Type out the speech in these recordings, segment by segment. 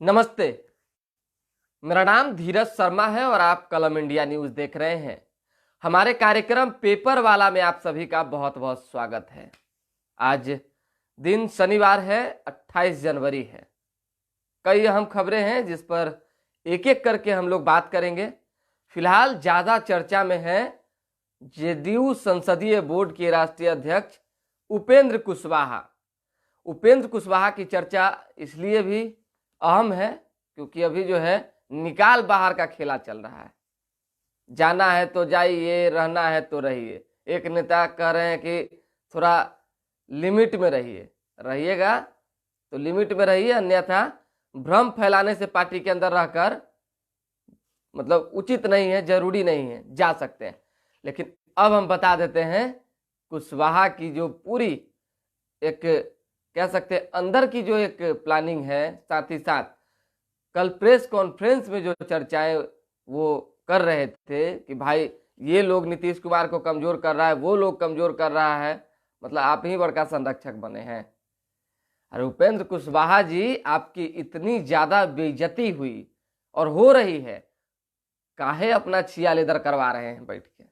नमस्ते, मेरा नाम धीरज शर्मा है और आप कलम इंडिया न्यूज देख रहे हैं। हमारे कार्यक्रम पेपर वाला में आप सभी का बहुत बहुत स्वागत है। आज दिन शनिवार है, 28 जनवरी है। कई अहम खबरें हैं जिस पर एक एक करके हम लोग बात करेंगे। फिलहाल ज्यादा चर्चा में है जेडीयू संसदीय बोर्ड के राष्ट्रीय अध्यक्ष उपेंद्र कुशवाहा। उपेंद्र कुशवाहा की चर्चा इसलिए भी अहम है क्योंकि अभी जो है निकाल बाहर का खेला चल रहा है। जाना है तो जाइए, रहना है तो रहिए। एक नेता कह रहे हैं कि थोड़ा लिमिट में रहिएगा तो लिमिट में रहिए, अन्यथा भ्रम फैलाने से पार्टी के अंदर रहकर मतलब उचित नहीं है, जरूरी नहीं है, जा सकते हैं। लेकिन अब हम बता देते हैं कुशवाहा की जो पूरी एक कह सकते हैं अंदर की जो एक प्लानिंग है, साथ ही साथ कल प्रेस कॉन्फ्रेंस में जो चर्चाएं वो कर रहे थे कि भाई ये लोग नीतीश कुमार को कमजोर कर रहा है, वो लोग कमजोर कर रहा है, मतलब आप ही बड़का संरक्षक बने हैं। अरे उपेंद्र कुशवाहा जी, आपकी इतनी ज्यादा बेइज्जती हुई और हो रही है, काहे अपना छिया लेदर करवा रहे हैं बैठ के।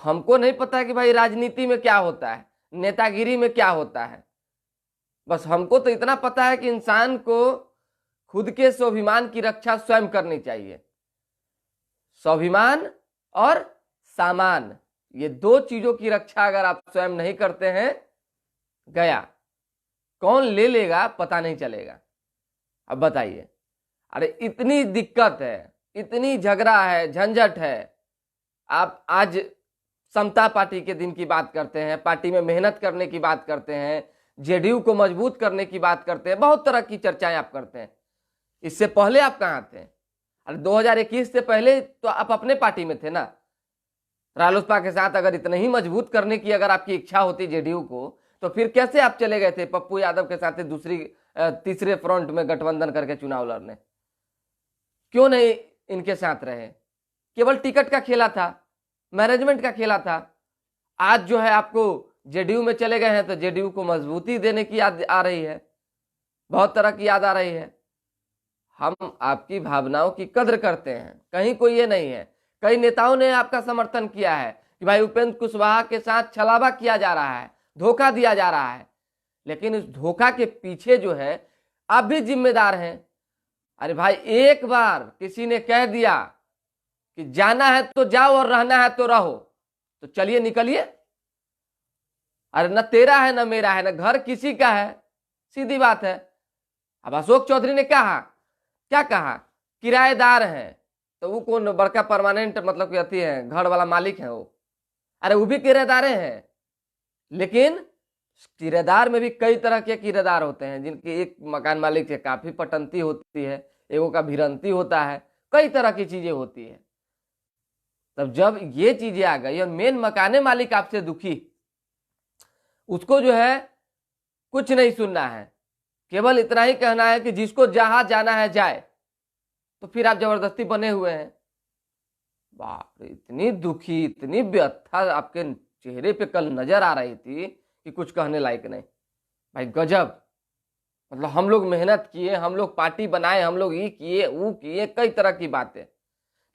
हमको नहीं पता है कि भाई राजनीति में क्या होता है, नेतागिरी में क्या होता है। बस हमको तो इतना पता है कि इंसान को खुद के स्वाभिमान की रक्षा स्वयं करनी चाहिए। स्वाभिमान और सामान, ये दो चीजों की रक्षा अगर आप स्वयं नहीं करते हैं, गया कौन ले लेगा पता नहीं चलेगा। अब बताइए, अरे इतनी दिक्कत है, इतनी झगड़ा है, झंझट है। आप आज समता पार्टी के दिन की बात करते हैं, पार्टी में मेहनत करने की बात करते हैं, जेडीयू को मजबूत करने की बात करते हैं, बहुत तरह की चर्चाएं आप करते हैं। इससे पहले आप कहां थे? अरे 2021 से पहले तो आप अपने पार्टी में थे ना, रालोसपा के साथ। अगर इतने ही मजबूत करने की अगर आपकी इच्छा होती जेडीयू को, तो फिर कैसे आप चले गए थे पप्पू यादव के साथ तीसरे फ्रंट में गठबंधन करके चुनाव लड़ने? क्यों नहीं इनके साथ रहे? केवल टिकट का खेला था, मैनेजमेंट का खेला था। आज जो है आपको जेडीयू में चले गए हैं तो जेडीयू को मजबूती देने की याद आ रही है, बहुत तरह की याद आ रही है। हम आपकी भावनाओं की कद्र करते हैं, कहीं कोई ये नहीं है। कई नेताओं ने आपका समर्थन किया है कि भाई उपेंद्र कुशवाहा के साथ छलावा किया जा रहा है, धोखा दिया जा रहा है, लेकिन इस धोखा के पीछे जो है आप भी जिम्मेदार हैं। अरे भाई, एक बार किसी ने कह दिया कि जाना है तो जाओ और रहना है तो रहो, तो चलिए निकलिए। अरे न तेरा है न मेरा है, न घर किसी का है, सीधी बात है। अब अशोक चौधरी ने कहा, क्या कहा? किराएदार हैं तो वो कौन बड़का परमानेंट मतलब कि अति है, घर वाला मालिक है वो? अरे वो भी किराएदार हैं, लेकिन किराएदार में भी कई तरह के किराएदार होते हैं, जिनकी एक मकान मालिक से काफी पटंती होती है, एगो का भिरंती होता है, कई तरह की चीजें होती है। तब जब ये चीजें आ गई और मेन मकाने मालिक आपसे दुखी, उसको जो है कुछ नहीं सुनना है, केवल इतना ही कहना है कि जिसको जहां जाना है जाए, तो फिर आप जबरदस्ती बने हुए हैं। बाप रे, इतनी दुखी, इतनी व्यथा आपके चेहरे पे कल नजर आ रही थी कि कुछ कहने लायक नहीं। भाई गजब, मतलब हम लोग मेहनत किए, हम लोग पार्टी बनाए, हम लोग ये किए वो किए, कई तरह की बातें।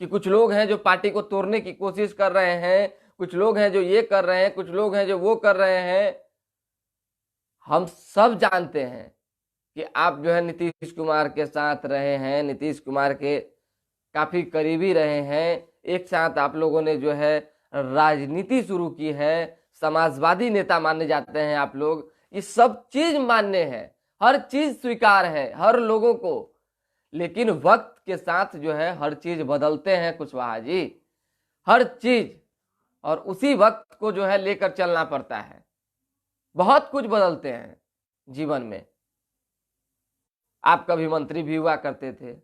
कि कुछ लोग हैं जो पार्टी को तोड़ने की कोशिश कर रहे हैं, कुछ लोग हैं जो ये कर रहे हैं, कुछ लोग हैं जो वो कर रहे हैं। हम सब जानते हैं कि आप जो है नीतीश कुमार के साथ रहे हैं, नीतीश कुमार के काफी करीबी रहे हैं, एक साथ आप लोगों ने जो है राजनीति शुरू की है, समाजवादी नेता माने जाते हैं आप लोग। ये सब चीज मान्य है, हर चीज स्वीकार है हर लोगों को, लेकिन वक्त के साथ जो है हर चीज बदलते हैं कुशवाहा जी, हर चीज। और उसी वक्त को जो है लेकर चलना पड़ता है। बहुत कुछ बदलते हैं जीवन में। आप कभी मंत्री भी हुआ करते थे,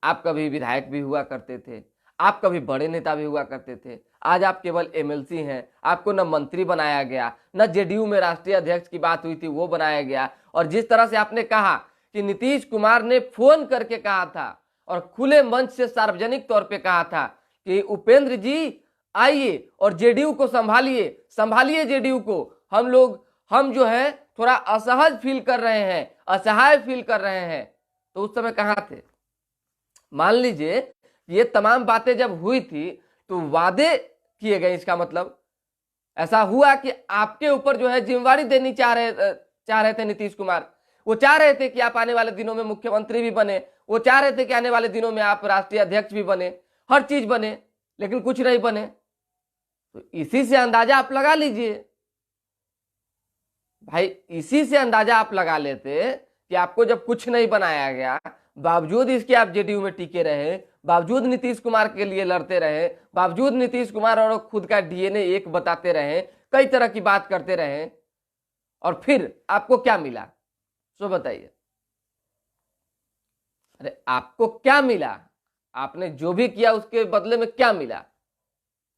आप कभी विधायक भी हुआ करते थे, आप कभी बड़े नेता भी हुआ करते थे। आज आप केवल एमएलसी हैं, आपको न मंत्री बनाया गया, न जेडीयू में राष्ट्रीय अध्यक्ष की बात हुई थी वो बनाया गया। और जिस तरह से आपने कहा कि नीतीश कुमार ने फोन करके कहा था और खुले मंच से सार्वजनिक तौर पे कहा था कि उपेंद्र जी आइए और जेडीयू को संभालिए, संभालिए जेडीयू को, हम जो है थोड़ा असहज फील कर रहे हैं, असहाय फील कर रहे हैं, तो उस समय कहां थे? मान लीजिए ये तमाम बातें जब हुई थी तो वादे किए गए, इसका मतलब ऐसा हुआ कि आपके ऊपर जो है जिम्मेवारी देनी चाह रहे थे नीतीश कुमार। वो चाह रहे थे कि आप आने वाले दिनों में मुख्यमंत्री भी बने, वो चाह रहे थे कि आने वाले दिनों में आप राष्ट्रीय अध्यक्ष भी बने, हर चीज बने, लेकिन कुछ नहीं बने। तो इसी से अंदाजा आप लगा लीजिए भाई, इसी से अंदाजा आप लगा लेते कि आपको जब कुछ नहीं बनाया गया, बावजूद इसके आप जेडीयू में टिके रहे, बावजूद नीतीश कुमार के लिए लड़ते रहे, बावजूद नीतीश कुमार और खुद का डीएनए एक बताते रहे, कई तरह की बात करते रहे, और फिर आपको क्या मिला? सो बताइए, अरे आपको क्या मिला? आपने जो भी किया उसके बदले में क्या मिला?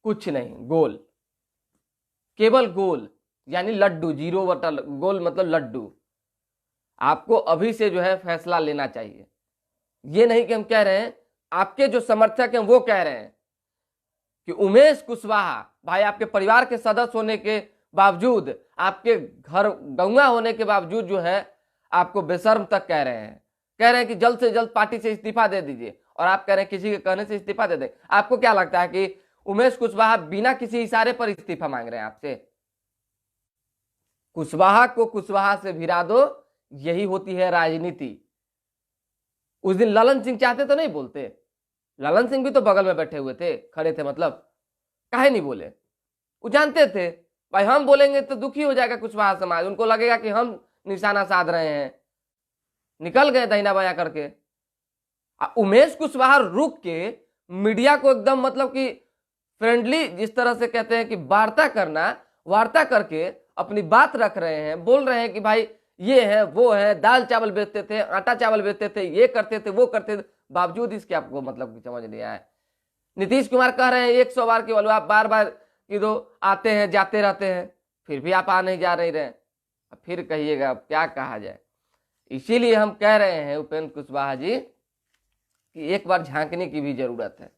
कुछ नहीं, गोल, केवल गोल, यानी लड्डू, 0 गोल मतलब लड्डू। आपको अभी से जो है फैसला लेना चाहिए। ये नहीं कि हम कह रहे हैं, आपके जो समर्थक हैं वो कह रहे हैं कि उमेश कुशवाहा भाई आपके परिवार के सदस्य होने के बावजूद, आपके घर गंगा होने के बावजूद जो है आपको बेशर्म तक कह रहे हैं कि जल्द से जल्द पार्टी से इस्तीफा दे दीजिए, और आप कह रहे हैं किसी के कहने से इस्तीफा दे दें। आपको क्या लगता है कि उमेश कुशवाहा बिना किसी इशारे पर इस्तीफा मांग रहे हैं आपसे? कुशवाहा को कुशवाहा से भिड़ा दो, यही होती है राजनीति। उस दिन ललन सिंह चाहते तो नहीं बोलते, ललन सिंह भी तो बगल में बैठे हुए थे, खड़े थे, मतलब काहे नहीं बोले? वो जानते थे भाई हम बोलेंगे तो दुखी हो जाएगा कुशवाहा समाज, उनको लगेगा कि हम निशाना साध रहे हैं, निकल गए दहिना बाया करके। उमेश कुशवाहा रुक के मीडिया को एकदम मतलब कि फ्रेंडली, जिस तरह से कहते हैं कि वार्ता करना, वार्ता करके अपनी बात रख रहे हैं, बोल रहे हैं कि भाई ये है वो है, दाल चावल बेचते थे, आटा चावल बेचते थे, ये करते थे वो करते थे, बावजूद इसके आपको मतलब समझ नहीं आया। नीतीश कुमार कह रहे हैं 100 बार केवल, आप बार बार कि दो आते हैं जाते रहते हैं, फिर भी आप आ नहीं जा नहीं रहे, फिर कहिएगा अब क्या कहा जाए। इसीलिए हम कह रहे हैं उपेंद्र कुशवाहा जी कि एक बार झांकने की भी जरूरत है।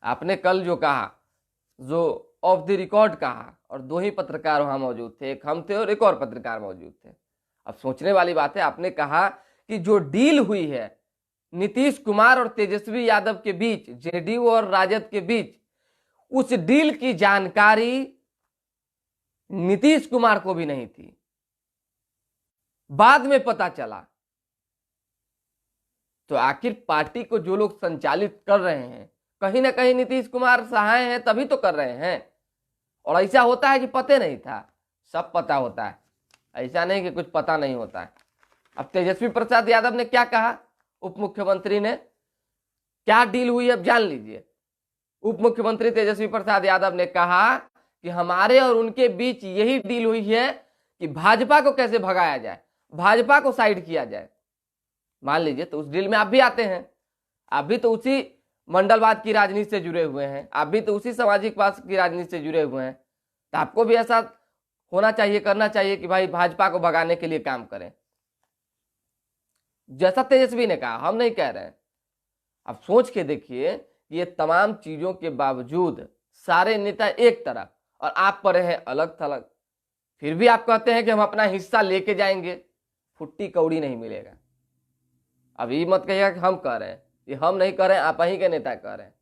आपने कल जो कहा, जो ऑफ द रिकॉर्ड कहा, और 2 ही पत्रकार वहां मौजूद थे, एक हम थे और एक और पत्रकार मौजूद थे। अब सोचने वाली बात है, आपने कहा कि जो डील हुई है नीतीश कुमार और तेजस्वी यादव के बीच, जेडीयू और राजद के बीच, उस डील की जानकारी नीतीश कुमार को भी नहीं थी, बाद में पता चला। तो आखिर पार्टी को जो लोग संचालित कर रहे हैं, कहीं ना कहीं नीतीश कुमार सहाय हैं, तभी तो कर रहे हैं। और ऐसा होता है कि पता नहीं था, सब पता होता है, ऐसा नहीं कि कुछ पता नहीं होता है। अब तेजस्वी प्रसाद यादव ने क्या कहा, उप मुख्यमंत्री ने, क्या डील हुई अब जान लीजिए। उप मुख्यमंत्री तेजस्वी प्रसाद यादव ने कहा कि हमारे और उनके बीच यही डील हुई है कि भाजपा को कैसे भगाया जाए, भाजपा को साइड किया जाए। मान लीजिए, तो उस डील में आप भी आते हैं, आप भी तो उसी मंडलवाद की राजनीति से जुड़े हुए हैं, आप भी तो उसी सामाजिकवाद की राजनीति से जुड़े हुए हैं, तो आपको भी ऐसा होना चाहिए, करना चाहिए कि भाई भाजपा को भगाने के लिए काम करें, जैसा तेजस्वी ने कहा। हम नहीं कह रहे हैं। अब सोच के देखिए, ये तमाम चीजों के बावजूद सारे नेता एक तरफ और आप पड़े हैं अलग थलग, फिर भी आप कहते हैं कि हम अपना हिस्सा लेके जाएंगे, फुट्टी कौड़ी नहीं मिलेगा। अब ये मत कहिएगा कि हम कह रहे हैं, ये हम नहीं कह रहे हैं, आप ही के नेता कह रहे हैं।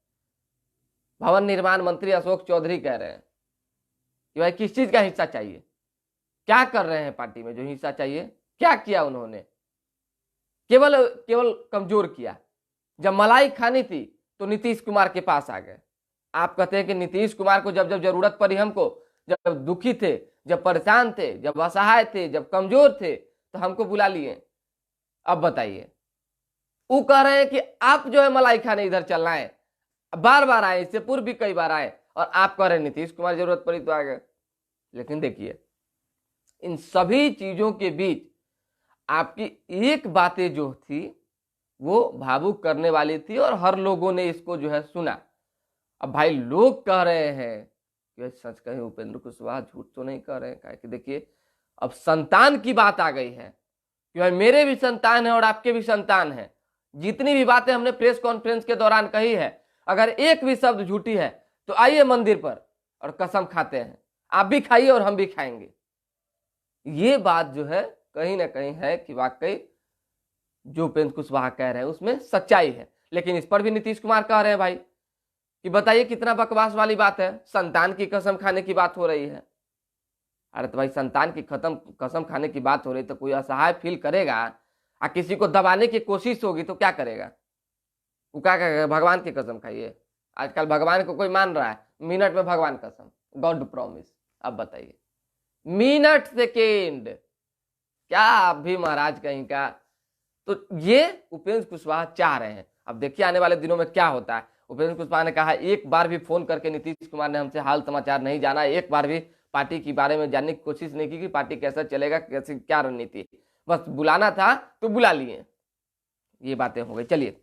भवन निर्माण मंत्री अशोक चौधरी कह रहे हैं कि भाई किस चीज का हिस्सा चाहिए, क्या कर रहे हैं पार्टी में जो हिस्सा चाहिए, क्या किया उन्होंने? केवल कमजोर किया। जब मलाई खानी थी तो नीतीश कुमार के पास आ गए। आप कहते हैं कि नीतीश कुमार को जब जब जरूरत पड़ी हमको, जब दुखी थे, जब परेशान थे, जब असहाय थे, जब कमजोर थे, तो हमको बुला लिए। अब बताइए, वो कह रहे हैं कि आप जो है मलाई खाने इधर चलना है, बार बार आए, इससे पूर्व भी कई बार आए, और आप कह रहे हैं नीतीश कुमार जरूरत पड़ी तो आ गए। लेकिन देखिए, इन सभी चीजों के बीच आपकी एक बातें जो थी वो भावुक करने वाली थी, और हर लोगों ने इसको जो है सुना। अब भाई लोग कह रहे हैं कि सच कहें उपेंद्र कुशवाहा झूठ तो नहीं कह रहे हैं, कि देखिए अब संतान की बात आ गई है कि भाई मेरे भी संतान है और आपके भी संतान है। जितनी भी बातें हमने प्रेस कॉन्फ्रेंस के दौरान कही है, अगर एक भी शब्द झूठी है तो आइए मंदिर पर और कसम खाते हैं, आप भी खाइए और हम भी खाएंगे। ये बात जो है कहीं ना कहीं है कि वाकई जो उपेंद्र कुशवाहा कह रहे हैं उसमें सच्चाई है। लेकिन इस पर भी नीतीश कुमार कह रहे हैं भाई कि बताइए कितना बकवास वाली बात है, संतान की कसम खाने की बात हो रही है। अरे तो भाई संतान की कसम खाने की बात हो रही तो कोई असहाय फील करेगा, आ किसी को दबाने की कोशिश होगी तो क्या करेगा? वो क्या कहेगा भगवान की कसम खाइए? आजकल भगवान को कोई मान रहा है? मिनट में भगवान कसम, गॉड प्रॉमिस। अब बताइए मिनट सेकेंड, क्या आप भी महाराज कहीं का। तो ये उपेंद्र कुशवाहा चाह रहे हैं। अब देखिए आने वाले दिनों में क्या होता है। उपेंद्र कुशवाहा ने कहा एक बार भी फोन करके नीतीश कुमार ने हमसे हाल समाचार नहीं जाना, एक बार भी पार्टी के बारे में जानने की कोशिश नहीं की कि पार्टी कैसा चलेगा, कैसे क्या रणनीति, बस बुलाना था तो बुला लिए। ये बातें हो गई। चलिए,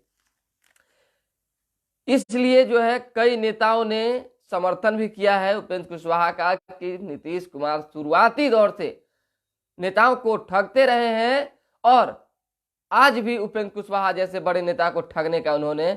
इसलिए जो है कई नेताओं ने समर्थन भी किया है उपेंद्र कुशवाहा का कि नीतीश कुमार शुरुआती दौर से नेताओं को ठगते रहे हैं और आज भी उपेंद्र कुशवाहा जैसे बड़े नेता को ठगने का उन्होंने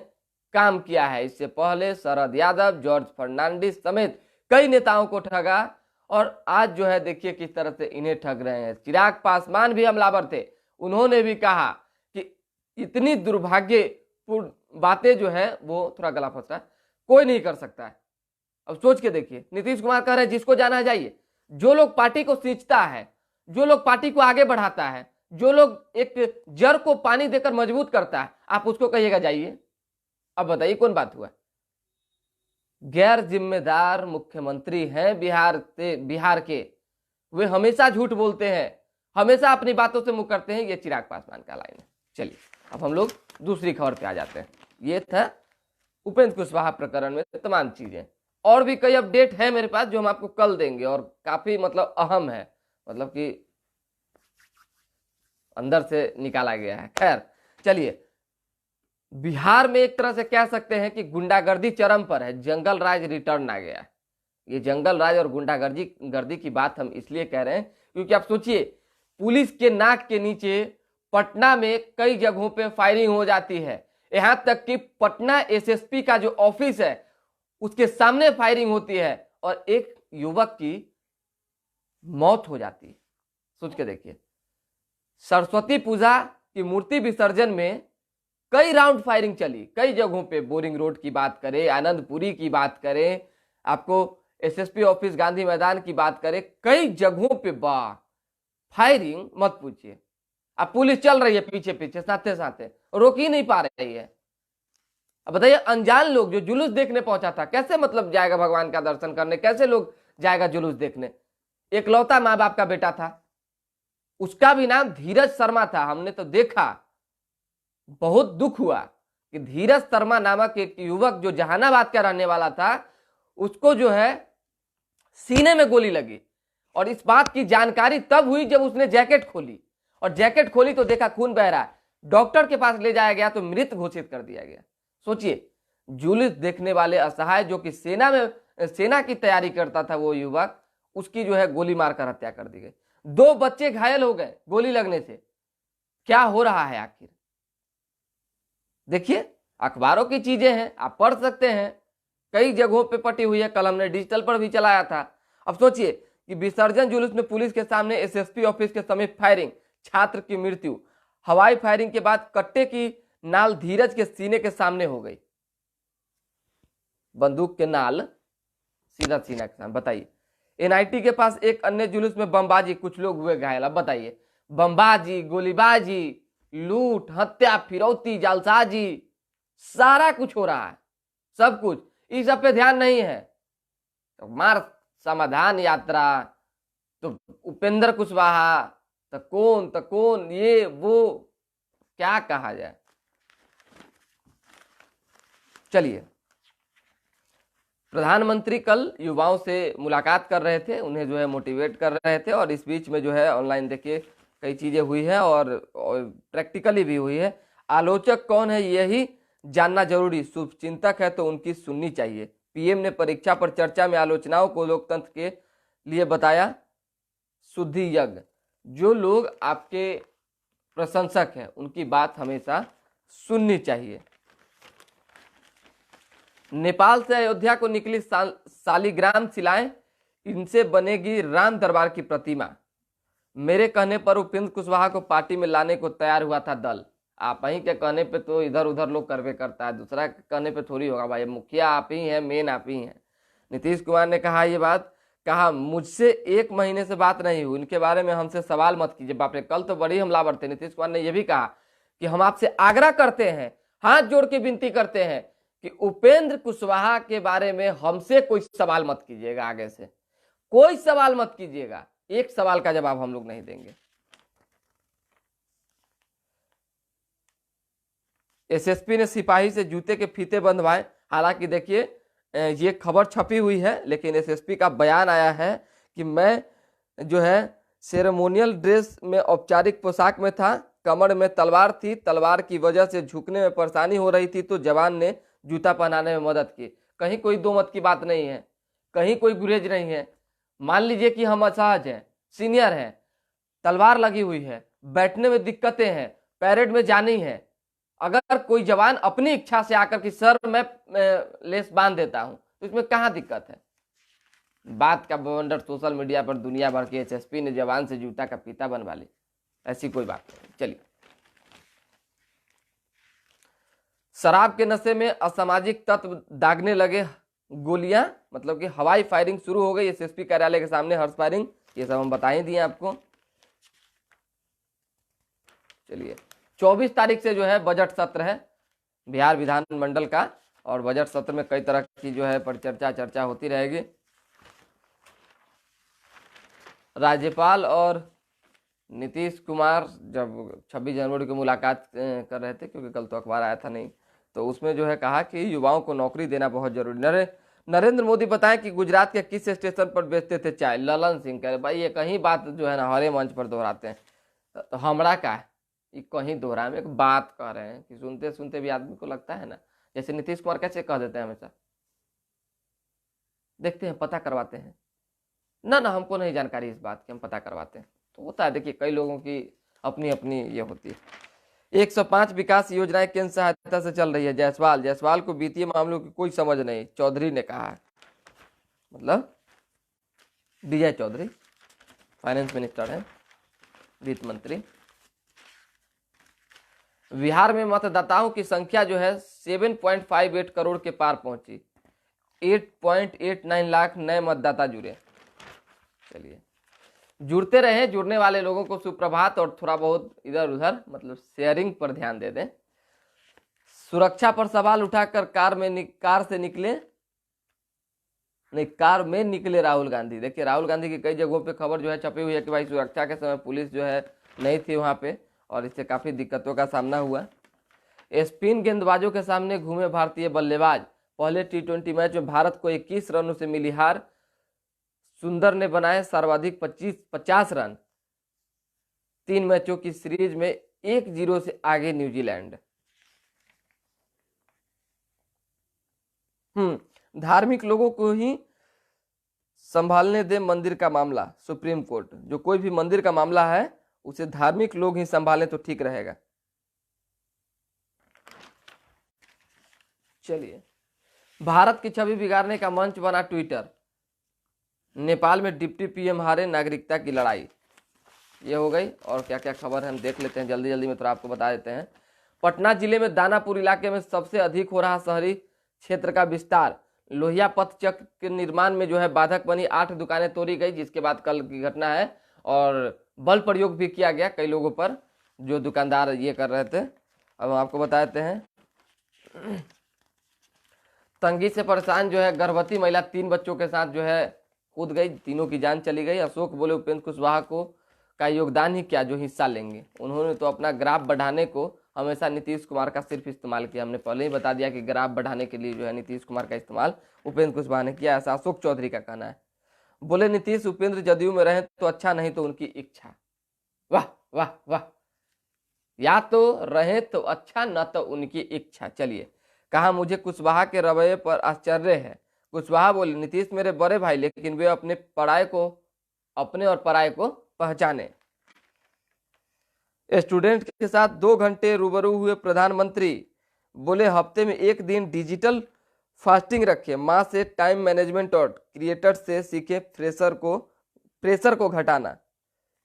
काम किया है। इससे पहले शरद यादव, जॉर्ज फर्नांडिस समेत कई नेताओं को ठगा और आज जो है देखिए किस तरह से इन्हें ठग रहे हैं। चिराग पासवान भी हमलावर थे, उन्होंने भी कहा कि इतनी दुर्भाग्यपूर्ण बातें जो है वो, थोड़ा गला फंस रहा है, कोई नहीं कर सकता है। अब सोच के देखिए, नीतीश कुमार कह रहे हैं जिसको जाना जाइए। जो लोग पार्टी को सींचता है, जो लोग पार्टी को आगे बढ़ाता है, जो लोग एक जड़ को पानी देकर मजबूत करता है, आप उसको कहिएगा जाइए। अब बताइए कौन बात हुआ? गैर जिम्मेदार मुख्यमंत्री हैं बिहार के, वे हमेशा झूठ बोलते हैं, हमेशा अपनी बातों से मुंह करते हैं। ये चिराग पासवान का लाइन है। चलिए अब हम लोग दूसरी खबर पे आ जाते हैं। ये था उपेंद्र कुशवाहा प्रकरण में तमाम चीजें। और भी कई अपडेट है मेरे पास जो हम आपको कल देंगे और काफी मतलब अहम है, मतलब कि अंदर से निकाला गया है। खैर चलिए, बिहार में एक तरह से कह सकते हैं कि गुंडागर्दी चरम पर है, जंगल राज रिटर्न आ गया। ये जंगल राज और गुंडागर्दी की बात हम इसलिए कह रहे हैं क्योंकि आप सोचिए, पुलिस के नाक के नीचे पटना में कई जगहों पे फायरिंग हो जाती है। यहां तक कि पटना एसएसपी का जो ऑफिस है उसके सामने फायरिंग होती है और एक युवक की मौत हो जाती है। सोच के देखिए, सरस्वती पूजा की मूर्ति विसर्जन में कई राउंड फायरिंग चली कई जगहों पे। बोरिंग रोड की बात करें, आनंदपुरी की बात करें, आपको एसएसपी ऑफिस गांधी मैदान की बात करें, कई जगहों पे वाह फायरिंग मत पूछिए। अब पुलिस चल रही है पीछे पीछे, साथे साथे रोक ही नहीं पा रही है। अब बताइए अनजान लोग जो जुलूस देखने पहुंचा था, कैसे मतलब जाएगा भगवान का दर्शन करने, कैसे लोग जाएगा जुलूस देखने? एकलौता माँ बाप का बेटा था, उसका भी नाम धीरज शर्मा था। हमने तो देखा, बहुत दुख हुआ कि धीरज शर्मा नामक एक युवक जो जहानाबाद का रहने वाला था, उसको जो है सीने में गोली लगी। और इस बात की जानकारी तब हुई जब उसने जैकेट खोली, और जैकेट खोली तो देखा खून बह रहा है। डॉक्टर के पास ले जाया गया तो मृत घोषित कर दिया गया। सोचिए, जुलूस देखने वाले असहाय जो कि सेना की तैयारी करता था वो युवक, उसकी जो है गोली मारकर हत्या कर दी गई। 2 बच्चे घायल हो गए गोली लगने से। क्या हो रहा है आखिर? देखिए अखबारों की चीजें हैं, आप पढ़ सकते हैं, कई जगहों पे पटी हुई है, कल हमने डिजिटल पर भी चलाया था। अब सोचिए कि विसर्जन जुलूस में पुलिस के सामने एसएसपी ऑफिस के समीप फायरिंग, छात्र की मृत्यु। हवाई फायरिंग के बाद कट्टे की नाल धीरज के सीने के सामने हो गई। बंदूक के नाल सीधा सीना के सामने। बताइए, एनआईटी के पास एक अन्य जुलूस में बमबाजी, कुछ लोग हुए घायल। अब बताइए, बमबाजी, गोलीबाजी, लूट, हत्या, फिरौती, जालसाजी, सारा कुछ हो रहा है, सब कुछ। इस सब पे ध्यान नहीं है। तो मार्ग समाधान यात्रा, तो उपेंद्र कुशवाहा, तो कौन ये वो, क्या कहा जाए। चलिए, प्रधानमंत्री कल युवाओं से मुलाकात कर रहे थे, उन्हें जो है मोटिवेट कर रहे थे, और इस बीच में जो है ऑनलाइन देखिए कई चीजें हुई है और प्रैक्टिकली भी हुई है। आलोचक कौन है यही जानना जरूरी, शुभचिंतक है तो उनकी सुननी चाहिए। पीएम ने परीक्षा पर चर्चा में आलोचनाओं को लोकतंत्र के लिए बताया शुद्धि यज्ञ। जो लोग आपके प्रशंसक हैं उनकी बात हमेशा सुननी चाहिए। नेपाल से अयोध्या को निकली शालिग्राम शिलाएं, इनसे बनेगी राम दरबार की प्रतिमा। मेरे कहने पर उपेंद्र कुशवाहा को पार्टी में लाने को तैयार हुआ था दल। आप ही के कहने पे तो इधर उधर लोग करवे करता है, दूसरा के कहने पे थोड़ी होगा भाई। मुखिया आप ही हैं, मेन आप ही हैं। नीतीश कुमार ने कहा ये बात, कहा मुझसे 1 महीने से बात नहीं हुई, इनके बारे में हमसे सवाल मत कीजिए। बाप रे, कल तो बड़ी हमलावर थे। नीतीश कुमार ने यह भी कहा कि हम आपसे आग्रह करते हैं, हाथ जोड़ के विनती करते हैं कि उपेंद्र कुशवाहा के बारे में हमसे कोई सवाल मत कीजिएगा, आगे से कोई सवाल मत कीजिएगा, एक सवाल का जवाब हम लोग नहीं देंगे। एसएसपी ने सिपाही से जूते के फीते बंधवाए। हालांकि देखिए ये खबर छपी हुई है, लेकिन एसएसपी का बयान आया है कि मैं जो है सेरेमोनियल ड्रेस में औपचारिक पोशाक में था, कमर में तलवार थी, तलवार की वजह से झुकने में परेशानी हो रही थी तो जवान ने जूता पहनाने में मदद की। कहीं कोई दो मत की बात नहीं है, कहीं कोई गुरेज नहीं है। मान लीजिए कि हम असहज हैं, सीनियर हैं, तलवार लगी हुई है, बैठने में दिक्कतें हैं, पैरेड में जानी है, अगर कोई जवान अपनी इच्छा से आकर कि सर मैं लेस बांध देता हूं तो इसमें कहां दिक्कत है। बात का बवंडर सोशल मीडिया पर दुनिया भर के एसएसपी ने जवान से जूता का फीता बनवा ली, ऐसी कोई बात नहीं। चलिए, शराब के नशे में असामाजिक तत्व दागने लगे गोलियां, मतलब कि हवाई फायरिंग शुरू हो गई एसएसपी कार्यालय के सामने, हर्ष फायरिंग, ये सब हम बता ही दिए आपको। चलिए, 24 तारीख से जो है बजट सत्र है बिहार विधानमंडल का, और बजट सत्र में कई तरह की जो है परिचर्चा चर्चा होती रहेगी। राज्यपाल और नीतीश कुमार जब 26 जनवरी को मुलाकात कर रहे थे, क्योंकि कल तो अखबार आया था नहीं, तो उसमें जो है कहा कि युवाओं को नौकरी देना बहुत जरूरी। नरेंद्र मोदी बताएं कि गुजरात के किस स्टेशन पर बेचते थे चाय। ललन सिंह कह रहे भाई ये कहीं बात जो है ना हरे मंच पर दोहराते हैं, तो हमरा का है ये कहीं दोहरा में एक बात कह रहे हैं कि सुनते सुनते भी आदमी को लगता है ना, जैसे नीतीश कुमार कैसे कह देते हैं हमेशा, देखते हैं पता करवाते हैं ना, हमको नहीं जानकारी इस बात की, हम पता करवाते हैं। तो होता है, देखिए कई लोगों की अपनी अपनी ये होती है। 105 विकास योजनाएं केंद्र सहायता से चल रही है। जायसवाल को वित्तीय मामलों की कोई समझ नहीं, चौधरी ने कहा है, मतलब विजय चौधरी फाइनेंस मिनिस्टर है, वित्त मंत्री। बिहार में मतदाताओं की संख्या जो है 7.58 करोड़ के पार पहुंची, 8.89 लाख नए मतदाता जुड़े। चलिए, जुड़ते रहे, जुड़ने वाले लोगों को सुप्रभात, और थोड़ा बहुत इधर उधर मतलब शेयरिंग पर ध्यान दे दें। सुरक्षा पर सवाल उठाकर कार में निकले राहुल गांधी। देखिए राहुल गांधी की कई जगहों पे खबर जो है छपी हुई है कि भाई सुरक्षा के समय पुलिस जो है नहीं थी वहां पे, और इससे काफी दिक्कतों का सामना हुआ। स्पिन गेंदबाजों के सामने घूमे भारतीय बल्लेबाज। पहले T20 मैच में भारत को 21 रनों से मिली हार। सुंदर ने बनाए सर्वाधिक 50 रन। 3 मैचों की सीरीज में 1-0 से आगे न्यूजीलैंड। धार्मिक लोगों को ही संभालने दे मंदिर का मामला, सुप्रीम कोर्ट। जो कोई भी मंदिर का मामला है उसे धार्मिक लोग ही संभालें तो ठीक रहेगा। चलिए, भारत की छवि बिगाड़ने का मंच बना ट्विटर। नेपाल में डिप्टी पीएम हारे, नागरिकता की लड़ाई। ये हो गई, और क्या क्या खबर है हम देख लेते हैं जल्दी जल्दी में, थोड़ा आपको बता देते हैं। पटना जिले में दानापुर इलाके में सबसे अधिक हो रहा शहरी क्षेत्र का विस्तार। लोहिया पथ चक्र के निर्माण में जो है बाधक बनी, 8 दुकानें तोड़ी गई, जिसके बाद कल की घटना है, और बल प्रयोग भी किया गया कई लोगों पर जो दुकानदार ये कर रहे थे। अब आपको बता देते हैं। तंगी से परेशान जो है गर्भवती महिला 3 बच्चों के साथ जो है कूद गई, तीनों की जान चली गई। अशोक बोले उपेंद्र कुशवाहा को का योगदान ही क्या जो हिस्सा लेंगे। उन्होंने तो अपना ग्राफ बढ़ाने को हमेशा नीतीश कुमार का सिर्फ इस्तेमाल किया। हमने पहले ही बता दिया कि ग्राफ बढ़ाने के लिए जो है नीतीश कुमार का इस्तेमाल उपेंद्र कुशवाहा ने किया, ऐसा अशोक चौधरी का कहना है। बोले नीतीश उपेंद्र जदयू में रहे तो अच्छा, नहीं तो उनकी इच्छा। वाह वाह वाह, या तो रहे तो अच्छा, न तो उनकी इच्छा। चलिए, कहा मुझे कुशवाहा के रवैये पर आश्चर्य है। कुशवाहा बोले नीतीश मेरे बड़े भाई, लेकिन वे अपने और पराये को पहचाने। स्टूडेंट के साथ 2 घंटे रूबरू हुए प्रधानमंत्री। बोले हफ्ते में 1 दिन डिजिटल फास्टिंग रखे, माँ से टाइम मैनेजमेंट और क्रिएटर से सीखे प्रेशर को घटाना।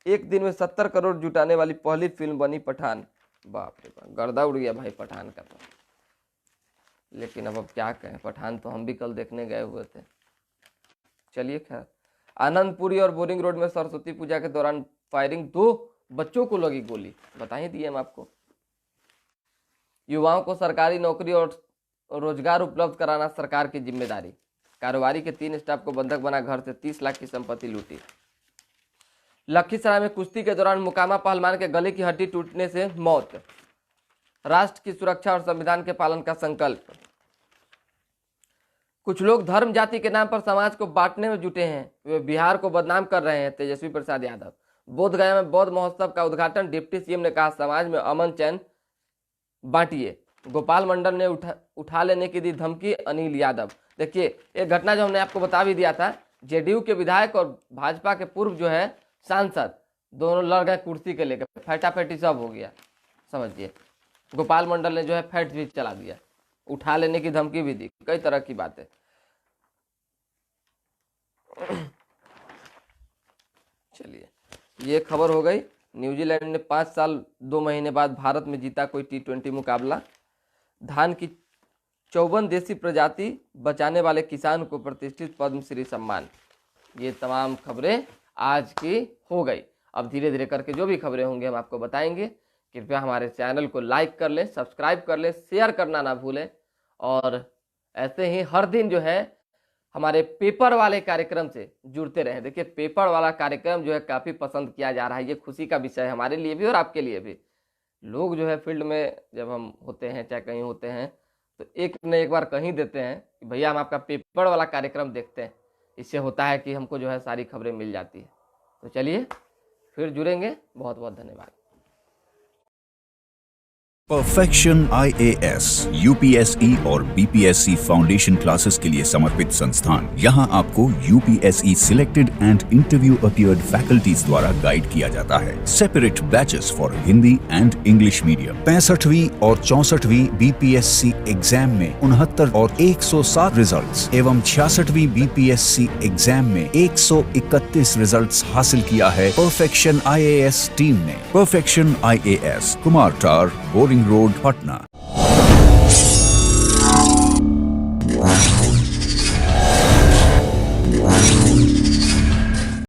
एक दिन में 70 करोड़ जुटाने वाली पहली फिल्म बनी पठान। बाप रे बाप, गर्दा उड़ गया भाई पठान का तो। लेकिन अब क्या कहें, पठान तो हम भी कल देखने गए हुए थे। चलिए खैर। आनंदपुरी और बोरिंग रोड में सरस्वती पूजा के दौरान फायरिंग, 2 बच्चों को लगी गोली, बता ही दिए हम आपको। युवाओं को सरकारी नौकरी और रोजगार उपलब्ध कराना सरकार की जिम्मेदारी। कारोबारी के 3 स्टाफ को बंधक बना घर से 30 लाख की संपत्ति लूटी। लखीसराय में कुश्ती के दौरान मुकामा पहलवान के गले की हड्डी टूटने से मौत। राष्ट्र की सुरक्षा और संविधान के पालन का संकल्प। कुछ लोग धर्म जाति के नाम पर समाज को बांटने में जुटे हैं, वे बिहार को बदनाम कर रहे हैं। तेजस्वी प्रसाद यादव। बोधगया में बौद्ध महोत्सव का उद्घाटन, डिप्टी सीएम ने कहा समाज में अमन चैन बांटिए। गोपाल मंडल ने उठा लेने की दी धमकी, अनिल यादव। देखिए एक घटना जो हमने आपको बता भी दिया था, जेडीयू के विधायक और भाजपा के पूर्व जो है सांसद, दोनों लड़ गए कुर्सी के लेकर, फटाफटी सब हो गया। समझिए गोपाल मंडल ने जो है फैट भी चला दिया, उठा लेने की धमकी भी दी, कई तरह की बातें। चलिए ये खबर हो गई। न्यूजीलैंड ने 5 साल 2 महीने बाद भारत में जीता कोई T20 मुकाबला। धान की 54 देसी प्रजाति बचाने वाले किसान को प्रतिष्ठित पद्मश्री सम्मान। ये तमाम खबरें आज की हो गई। अब धीरे धीरे करके जो भी खबरें होंगी हम आपको बताएंगे। कृपया हमारे चैनल को लाइक कर लें, सब्सक्राइब कर लें, शेयर करना ना भूलें। और ऐसे ही हर दिन जो है हमारे पेपर वाले कार्यक्रम से जुड़ते रहें। देखिए पेपर वाला कार्यक्रम जो है काफ़ी पसंद किया जा रहा है, ये खुशी का विषय है हमारे लिए भी और आपके लिए भी। लोग जो है फील्ड में जब हम होते हैं चाहे कहीं होते हैं तो एक न एक बार कहीं देते हैं कि भैया हम आपका पेपर वाला कार्यक्रम देखते हैं। इससे होता है कि हमको जो है सारी खबरें मिल जाती है। तो चलिए फिर जुड़ेंगे, बहुत बहुत धन्यवाद। परफेक्शन IAS UPSE और BPSC फाउंडेशन क्लासेस के लिए समर्पित संस्थान। यहाँ आपको UPSE selected and interview appeared faculties द्वारा गाइड किया जाता है। Separate batches for Hindi and English medium. 65वीं और 64वीं BPSC एग्जाम में 69 और 107 रिजल्ट्स एवं 66वीं BPSC एग्जाम में 131 रिजल्ट्स हासिल किया है परफेक्शन IAS टीम ने। परफेक्शन IAS, कुमार टार, बोरिंग रोड, पटना।